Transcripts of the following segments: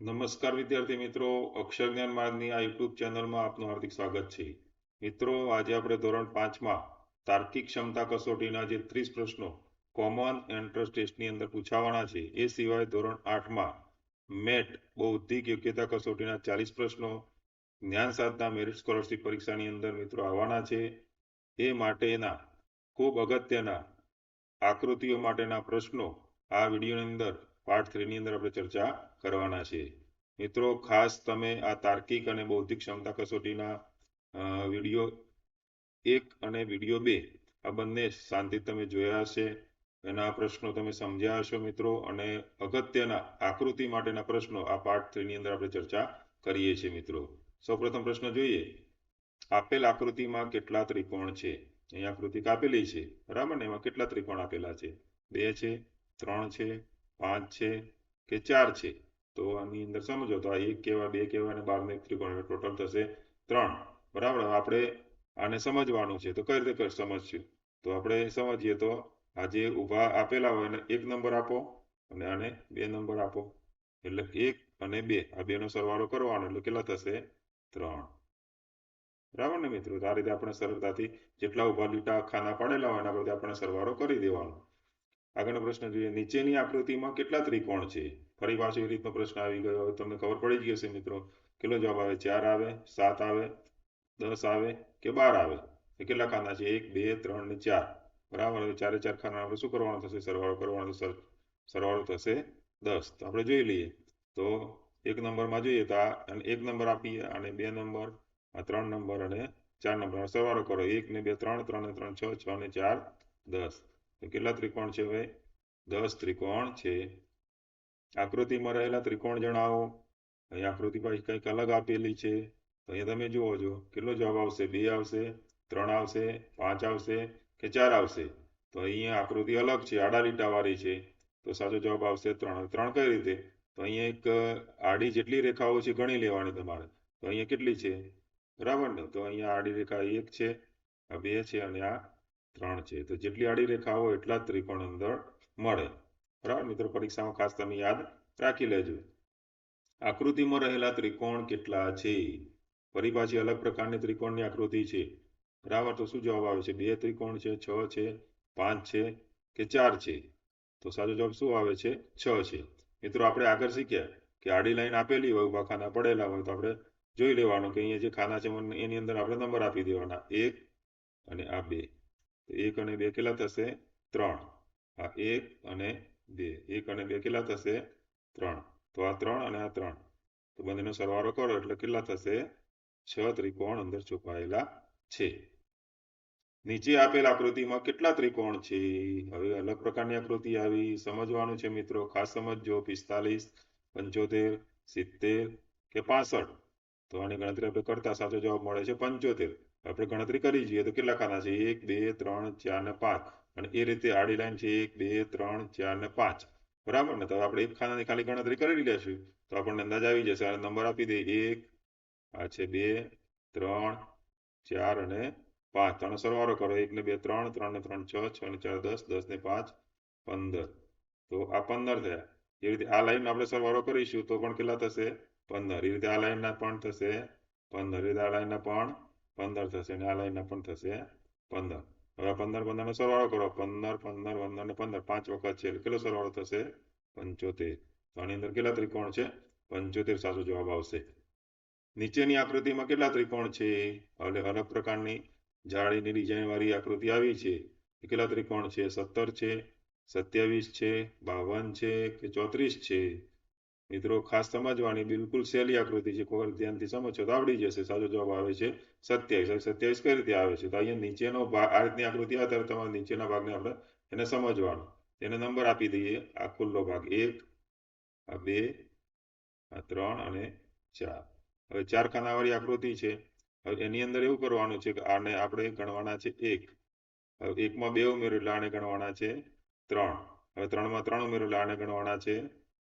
નમસ્કાર વિદ્યાર્થી મિત્રો, અક્ષર જ્ઞાન માર્ગની આ યુટ્યુબ ચેનલમાં આપનું હાર્દિક સ્વાગત છે. મિત્રો, આજે આપણે ધોરણ 5માં તાર્કિક ક્ષમતા કસોટીના જે 30 પ્રશ્નો કોમન એન્ટ્રન્સ ટેસ્ટની અંદર પૂછાવાના છે, એ સિવાય ધોરણ 8માં મેટ બૌદ્ધિક યોગ્યતા કસોટીના 40 પ્રશ્નો જ્ઞાન સાધના મેરિટ સ્કોલરશિપ પરીક્ષાની અંદર મિત્રો આવવાના છે. એ માટેના ખૂબ અગત્યના આકૃતિઓ માટેના પ્રશ્નો આ વિડીયોની અંદર પાર્ટ 3 ની અંદર આપણે ચર્ચા કરવાના છે. મિત્રો, ખાસ તમે આ તાર્કિક અને બૌદ્ધિક ક્ષમતા કસોટીના વિડીયો 1 અને વિડીયો 2 આ બંને શાંતિ તમે જોયા હશે, એના પ્રશ્નો તમે સમજ્યા હશો મિત્રો, અને અગત્યના આકૃતિ માટેના પ્રશ્નો આ પાર્ટ 3 ની અંદર આપણે ચર્ચા કરીએ છીએ. મિત્રો, સૌપ્રથમ પ્રશ્ન જોઈએ. આપેલ આકૃતિમાં કેટલા ત્રિકોણ છે? અહીં આકૃતિ કાપેલી છે, બરાબર ને? એમાં કેટલા ત્રિકોણ આપેલા છે? 2 છે, 3 છે, 5 છે કે 4 છે? તો આની અંદર સમજો તો આ 1 કેવા, 2 કેવા અને 12 નો ત્રિકોણ, ટોટલ થશે 3. બરાબર. આપણે આને સમજવાનું છે, તો કઈ રીતે સમજશું? તો આપણે સમજીએ તો આ જે ઊભા આપેલા હોય એને 1 નંબર આપો અને આને 2 નંબર આપો, એટલે 1 અને 2 આ બેનો સરવાળો કરવાનો, એટલે કેટલા થશે? 3. બરાબર ને મિત્રો? આ રીતે આપણે સરળતાથી જેટલા ઉભા લીટા ખાના પાડેલા હોય એના પરથી આપણે સરવાળો કરી દેવાનો. આગળનો પ્રશ્ન જોઈએ. નીચેની આકૃતિમાં કેટલા ત્રિકોણ છે? ફરી પાછો એ રીતનો પ્રશ્ન આવી ગયો. હવે તમને ખબર પડી જ હશે મિત્રો, કેટલો જવાબ આવે? 4 આવે, 7 આવે, 10 આવે કે 12 આવે? કેટલા ખાના છે? 1, 2, 3 ને 4. બરાબર. હવે 4 4 ખાના આપણે શું કરવાનું થશે? સરવાળો કરવાનો. સરવાળો થશે 10. તો આપણે જોઈ લઈએ. તો 1 નંબરમાં જોઈએ તો આ 1 નંબર આપીએ, અને 2 નંબર, આ 3 નંબર અને 4 નંબર. સરવાળો કરો. 1 ને 2 3, 3 ને 3 6, 6 ને 4 10. તો કેટલા ત્રિકોણ છે? ભાઈ 10 ત્રિકોણ છે. આકૃતિમાં રહેલા ત્રિકોણ જણાવો. અહીં આકૃતિ પાછી કંઈક અલગ આપેલી છે, તો અહીંયા તમે જુઓ છો કેટલો જવાબ આવશે? 2 આવશે, 3 આવશે, 5 આવશે કે 4 આવશે? તો અહીંયા આકૃતિ અલગ છે, આડા લીટા વાળી છે, તો સાચો જવાબ આવશે 3. 3 કઈ રીતે? તો અહીંયા એક આડી જેટલી રેખાઓ છે ગણી લેવાની તમારે. તો અહીંયા કેટલી છે? બરાબર ને? તો અહીંયા આડી રેખા 1 છે, આ 2 છે અને આ 3 છે. તો જેટલી આડી રેખા હોય એટલા જ ત્રિકોણ અંદર મળે. બરાબર મિત્રો? પરીક્ષામાં ખાસ તમે યાદ રાખી લેજો. આકૃતિમાં રહેલા ત્રિકોણ કેટલા છે? ફરી પાછી અલગ પ્રકારની ત્રિકોણની આકૃતિ છે. બરાબર. તો શું જવાબ આવે છે? 2 ત્રિકોણ છે, 6 છે, 5 છે કે 4 છે? તો સાચો જવાબ શું આવે છે? 6 છે. મિત્રો, આપણે આગળ શીખ્યા કે આડી લાઈન આપેલી હોય, ઉભા ખાના પડેલા હોય, તો આપણે જોઈ લેવાનું કે અહીંયા જે ખાના છે એની અંદર આપણે નંબર આપી દેવાના, 1 અને આ 2. તો 1 અને 2 કેટલા થશે? 3. આ 1 અને 2, 1 અને 2 કેટલા થશે? 3. તો આ 3 અને આ 3, તો બંનેનો સરવાળો કરો એટલે કેટલા થશે? 6 ત્રિકોણ અંદર છુપાયેલા છે. નીચે આપેલ આકૃતિમાં કેટલા ત્રિકોણ છે? હવે અલગ પ્રકારની આકૃતિ આવી, સમજવાનું છે મિત્રો, ખાસ સમજજો. 45, 75, 70 કે 65? તો આની ગણતરી આપણે કરતા સાચો જવાબ મળે છે 75. આપણે ગણતરી કરી જોઈએ તો કેટલા ખાના છે? 1, 2, 3, 4 ને 5. અને એ રીતે આડી લાઈન છે 1, 2, 3, 4 ને 5. બરાબર ને? તો આપણે એક ખાનાની ખાલી ગણતરી કરી લેશું તો આપણને અંદાજ આવી જશે. આ નંબર આપી દે, 1, આ છે 2, 3, 4 અને 5. ત્રણનો સરવાળો કરો. 1 ને 2 3, 3 ને 3 6, 6 ને 4 10, 10 ને 5 15. તો આ 15 થયા. એ રીતે આ લાઈન આપણે સરવાળો કરીશું તો પણ કેટલા થશે? 15. એ રીતે આ લાઈનના પણ થશે 15. એ રીતે આ લાઈનના પણ 15 થશે, અને આ લાઈનના પણ થશે 15. હવે 15 15 નો સરવાળો કરો. 15 15 15 ને 15 5 વખત છે, એટલે કેટલો સરવાળો થશે? 75. તો આની અંદર કેટલા ત્રિકોણ છે? 75 સાચો જવાબ આવશે. નીચેની આકૃતિમાં કેટલા ત્રિકોણ છે? એટલે અલગ પ્રકારની જાળીની ડિઝાઇન વાળી આકૃતિ આવી છે. કેટલા ત્રિકોણ છે? 17 છે, 27 છે, 52 છે કે 34 છે? મિત્રો, ખાસ સમજવાની, બિલકુલ સહેલી આકૃતિ છે. કોઈ ધ્યાનથી સમજશો તો આવડી જશે. સાચો જવાબ આવે છે 27. 27 કઈ રીતે આવે છે? તો અહીંયા નીચેનો ભાગ, આ રીતની આકૃતિ આવે ત્યારે તમારે નીચેના ભાગને આપણે એને સમજવાનો, એને નંબર આપી દઈએ. આ ખુલ્લો ભાગ 1, આ 2, આ 3 અને 4. હવે 4 ખાનાવાળી આકૃતિ છે. હવે એની અંદર એવું કરવાનું છે કે આને આપણે ગણવાના છે 1. હવે 1 માં 2 ઉમેરો એટલે આને ગણવાના છે 3. હવે 3 માં 3 ઉમેરો એટલે આને ગણવાના છે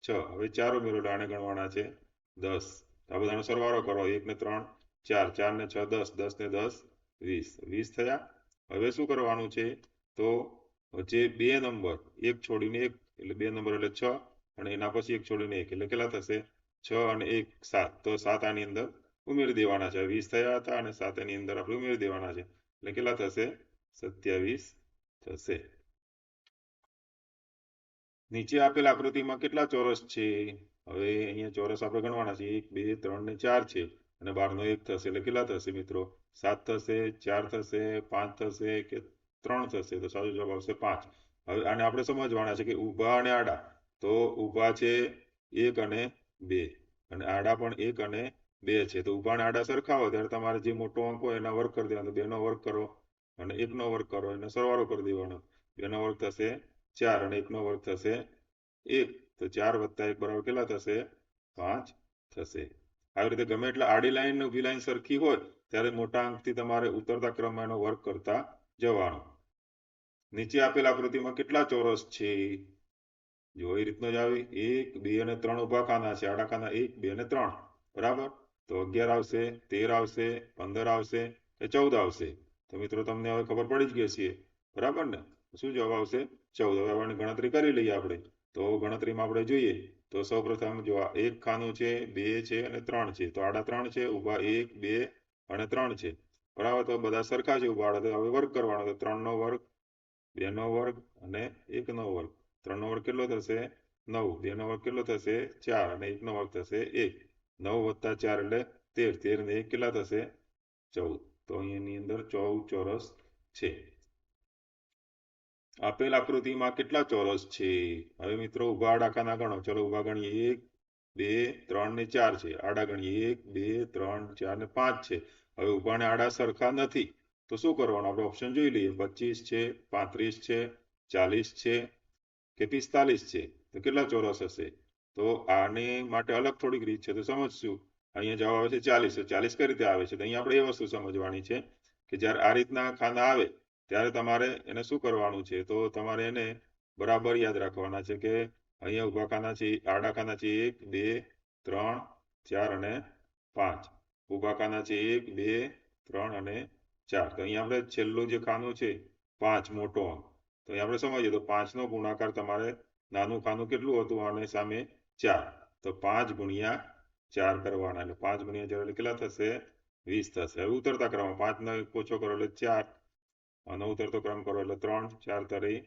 6. હવે 4 ઉમેરો એટલે આને ગણવાના છે 10. આ બધાનો સરવાળો કરો. 1 ને 3 4, 4 ને 6 10, 10 ને 10 20. 20 થયા. હવે શું કરવાનું છે? તો જે 2 નંબર, એક છોડીને એક, એટલે 2 નંબર એટલે 6, અને એના પછી એક છોડીને એક, એટલે કેટલા થશે? 6 અને 1 7, તો 7 આની અંદર ઉમેરી દેવાના છે. 20 થયા હતા અને 7 એની અંદર આપણે ઉમેરી દેવાના છે, એટલે કેટલા થશે? 27 થશે. નીચે આપેલ આકૃતિમાં કેટલા ચોરસ છે? હવે અહીંયા ચોરસ આપણે ગણવાના છે. 1 2 3 ને 4 છે અને 12 નો 1 થશે, એટલે કેટલા થશે મિત્રો? 7 થશે, 4 થશે, 5 થશે કે 3 થશે? તો સાચો જવાબ આવશે 5. હવે આને આપણે સમજવાના છે કે ઊભા અને આડા. તો ઊભા છે 1 અને 2 અને આડા પણ 1 અને 2 છે. તો ઊભા અને આડા સરખા હોય ત્યારે તમારે જે મોટો અંક હોય એના વર્ગ કરી દેવાનો. 2 નો વર્ગ કરો અને 1 નો વર્ગ કરો, એને સરવાળો કરી દેવાનો. 2 નો વર્ગ થશે 4 અને 1 નો વર્ગ થશે 1. તો 4 વત્તા 1 બરાબર કેટલા થશે? 5 થશે. આવી રીતે ગમે એટલે આડી લાઈન ને ઊભી લાઈન સરખી હોય ત્યારે મોટા અંકથી તમારે ઉતરતા ક્રમમાં એનો વર્ગ કરતા જવાનો. નીચે આપેલ આકૃતિમાં કેટલા ચોરસ છે? જો એ રીતનો જ આવે. 1 2 અને 3 ઊભા ખાના છે, આડા ખાના 1 2 અને 3, બરાબર. તો 11 આવશે, 13 આવશે, 15 આવશે કે 14 આવશે? તો મિત્રો તમને હવે ખબર પડી જ ગઈ છે, બરાબર ને? શું જવાબ આવશે? 14. હવે આની ગણતરી કરી લઈએ આપણે. તો ગણતરીમાં આપણે જોઈએ તો સૌપ્રથમ જો આ 1 ખાનું છે, 2 છે અને 3 છે. તો આડા 3 છે, ઊભા 1 2 અને 3 છે, બરાબર. તો બધા સરખા છે ઊભા આડા. તો હવે વર્ગ કરવાનો. તો 3 નો વર્ગ, 2 નો વર્ગ અને 1 નો વર્ગ. 3 નો વર્ગ કેટલો થશે? 9. 2 નો વર્ગ કેટલો થશે? 4 અને 1 નો વર્ગ થશે 1. 9 વત્તા 4 એટલે 13. 13 ને 1 કેટલા થશે? 14. તો અહીંયાની અંદર 14 ચોરસ છે. આપેલ આકૃતિમાં કેટલા ચોરસ છે? હવે મિત્રો ઊભા આડા ખાના ગણો. ચલો ઊભા ગણીએ. 1 2 3 ને 4 છે. આડા ગણીએ 1 2 3 4 ને 5 છે. હવે ઊભા ને આડા સરખા નથી તો શું કરવાનું? આપણે ઓપ્શન જોઈ લઈએ. 25 છે, 35 છે, 40 છે કે 45 છે? તો કેટલા ચોરસ હશે? તો આને માટે અલગ થોડીક રીત છે, તો સમજશું. અહીંયા જવાબ આવે છે 40. તો 40 કઈ રીતે આવે છે? તો અહીંયા આપણે એ વસ્તુ સમજવાની છે કે જ્યારે આ રીતના ખાના આવે ત્યારે તમારે એને શું કરવાનું છે? તો તમારે એને બરાબર યાદ રાખવાના છે કે અહીંયા ઊભા ખાના છે, આડા ખાના છે 1 2 3 4 અને 5. ઊભા ખાના છે 1 2 3 અને 4. તો અહીંયા આપણે છેલ્લું જે ખાનું છે 5, મોટો અંક. તો અહીંયા આપણે સમજીએ તો 5 નો ગુણાકાર તમારે, નાનું ખાનું કેટલું હતું આની સામે? 4. તો 5 ગુણ્યા 4 કરવાના. એટલે 5 ગુણ્યા 4 એટલે કેટલા થશે? 20 થશે. હવે ઉતરતા ક્રમમાં 5 નો ઓછો કરો એટલે 4 અને ઉતરતો ક્રમ કરો એટલે 3. 4 તારી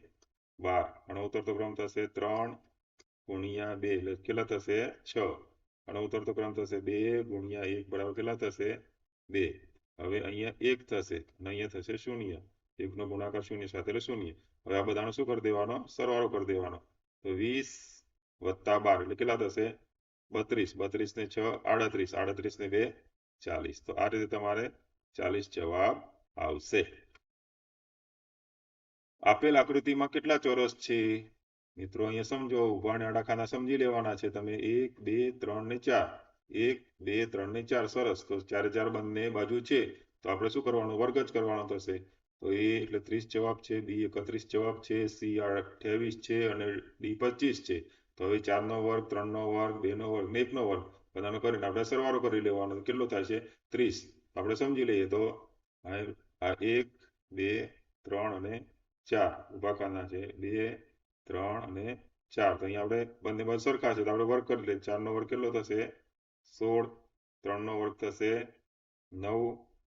12 અને ઉતરતો ક્રમ થશે 3 ગુણ્યા 2 એટલે કેટલા થશે? 6 અને ઉતરતો ક્રમ થશે 2 ગુણ્યા 1 બરાબર કેટલા થશે? 2. હવે અહીંયા 1 થશે અને અહીંયા થશે 0. 1 નો ગુણાકાર 0 સાથે એટલે 0. હવે આ બધાનો શું કરી દેવાનો? સરવાળો કરી દેવાનો. તો 20 વત્તા 12 એટલે કેટલા થશે? 32. 32 ને 6 38. 38 ને 2 40. તો આ રીતે તમારે 40 જવાબ આવશે. આપેલ આકૃતિમાં કેટલા ચોરસ છે? મિત્રો અહીંયા સમજો. ઊભા અને આડા ખાના સમજી લેવાના છે તમે. 1 2 3 ને 4. 1 2 3 ને 4. સરસ. તો 4 4 બંને બાજુ છે તો આપણે શું કરવાનું? વર્ગ જ કરવાનો થશે. તો a એટલે 30 જવાબ છે, b 31 જવાબ છે, c 28 છે અને d 25 છે. તો હવે 4 નો વર્ગ, 3 નો વર્ગ, 2 નો વર્ગ ને 1 નો વર્ગ બધાનો કરીને આપણે સરવાળો કરી લેવાનો. કેટલો થાય છે? 30. આપણે સમજી લઈએ તો આ 1 2 3 અને 4 ઊભા ખાના છે, 2 3 અને 4. તો અહીંયા આપણે બંને બાજુ સરખા છે તો આપણે વર્ગ કરી લઈએ. 4 નો વર્ગ કેટલો થશે? 16. 3 નો વર્ગ થશે 9.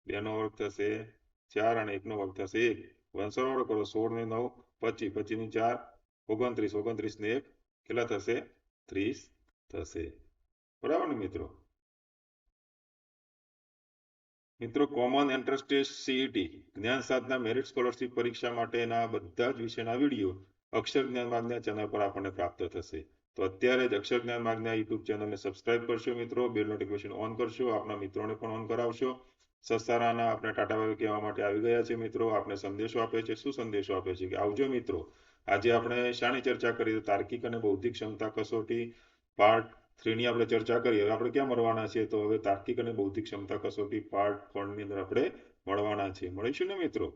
2 નો વર્ગ થશે 4 અને 1 નો વર્ગ થશે 1. વન સરવાળો કરો. 16 ને 9 25. 25 ની 4 29. 29 ને 1 કેટલા થશે? 30 થશે. બરાબર ને મિત્રો? મિત્રો કોમન એન્ટ્રન્સ ટેસ્ટ સીઈટી જ્ઞાન સાધના મેરિટ સ્કોલરશિપ પરીક્ષા માટેના બધા જ વિષયના વિડીયો અક્ષર જ્ઞાન માર્ગના ચેનલ પર આપણને પ્રાપ્ત થશે. તો અત્યારે જ અક્ષર જ્ઞાન માર્ગના યુટ્યુબ ચેનલને સબસ્ક્રાઇબ કરશો મિત્રો. બેલ નોટિફિકેશન ઓન કરશો. આપના મિત્રોને પણ ઓન કરાવશો. સસ્તારાના આપણે ટાટા બાય કહેવા માટે આવી ગયા છે મિત્રો. આપણે સંદેશો આપે છે. શું સંદેશો આપે છે? કે આવજો મિત્રો. આજે આપણે શાની ચર્ચા કરી? તાર્કિક અને બૌદ્ધિક ક્ષમતા કસોટી પાર્ટ 3 ની આપણે ચર્ચા કરી. હવે આપણે ક્યાં મળવાના છે? તો હવે તાર્કિક અને બૌદ્ધિક ક્ષમતા કસોટી પાર્ટ 4 ની અંદર આપણે મળવાના છે. મળીશું ને મિત્રો?